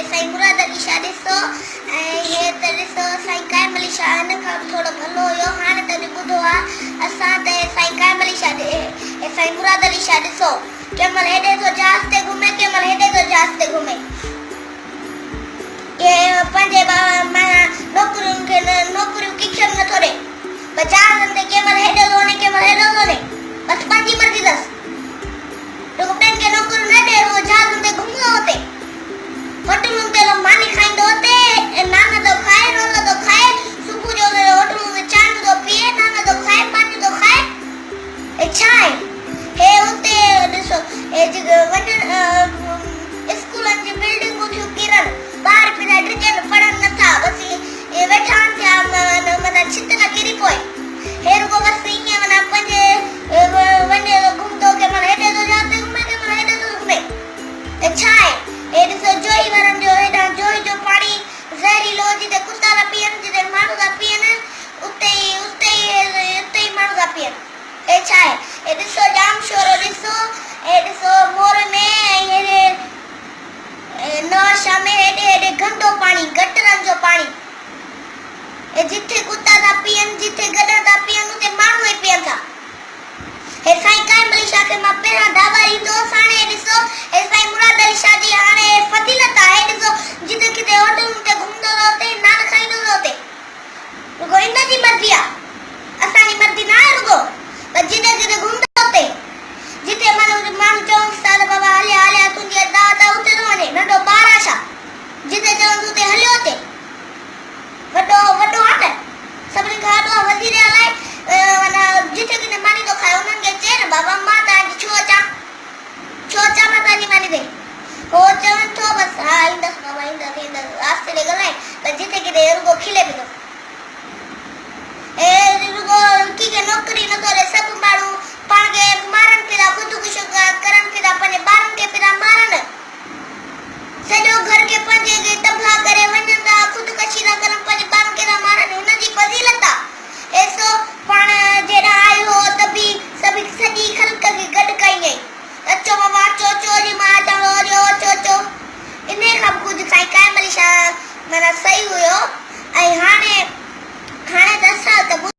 साईं मुराद अली शाह ॾिसो ऐं हे त ॾिसो साईं काइम अली शाह हिन खां थोरो भलो हुयो हाणे त ॿुधो आहे असां त साईं काइम अली शाह साईं मुराद अली शाह ॾिसो कंहिं महिल हेॾे थो जहाज़ ते घुमे कंहिं महिल हेॾे थो जहाज़ ते घुमे पंहिंजे नौकरियुनि खे नौकरियूं किखियनि नथो ॾे पर जहाज़नि ते कंहिं महिल हेॾे थो वञे कंहिं महिल हेॾो थो वञे बसि पंहिंजी मर्ज़ी अथसि ॿियनि खे नौकरियूं न ॾे उहो जहाज़नि ते घुमंदो हुते होटलुनि ते मानी खाईंदो हुते नान थो खाए रोल थो खाए सुबुह जो होटलुनि में चांहि थो पीए नान थो खाए पानी थो खाए छा आहे हे हुते ॾिसो वॾनि स्कूलनि जी बिल्डिंगूं थियूं किरनि ॿार पिया ड्रिजनि पढ़नि नथा बसि वेठा थिया माना छित न किरी पए हे रुगो बसि ईअं माना पंहिंजे वञे घुमंदो कंहिं महिल हेॾे थो जाते घुमे कंहिं महिल हेॾे थो घुमे छा आहे हे ॾिसो जोई वारनि जो हेॾां जोई जो पाणी ज़हरीलो जिते कुता था पीअनि जिते माण्हू था पीअनि उते ई माण्हू था पीअनि हे छा आहे हे ॾिसो जाम शोरो ॾिसो मोर में हेॾे नवाशा में हेॾे गंदो पाणी गटरनि जो पाणी जिथे कुता था पीअनि जिथे गॾा था पीअनि उते माण्हू ई पीअनि था हे साईं काइम अली शाह खे मां पहिरां दावा ॾींदो हाणे ॾिसो हे साईं मुराद अली शाह जी हाणे फज़ीलत आहे ॾिसो जिते किथे होटलुनि ते घुमंदो रहो हुते नान खाईंदो रहो हुते रुगो इन जी मर्ज़ी आहे असांजी मर्ज़ी न आहे रुगो पर जिते किथे घुमंदो हुते जिते माण्हू चवनि साल बाबा हलिया तुंहिंजी दावत आहे उते थो वञे नंढो ॿार आहे छा जिते चवनि उते हलियो हुते वॾो आहे न सभिनी खां वॾो वज़ीर आला माना जिथे किथे मानी थो खाए उन्हनि खे चए न बाबा मां तव्हांजी छो अचां मां तव्हांजी मानी ते हो चवनि थो बसि हा ईंदसि बाबा ईंदसि आस्ते ॾे ॻाल्हाए त जिथे किथे रुगो खिले पियो रुगो कंहिंखे नौकरी नथो ॾे सभु माण्हू पाण खे मारनि पिया ख़ुदकुशी करनि पिया पंहिंजे ॿारनि खे पिया मारनि सॼो घर खे पंहिंजे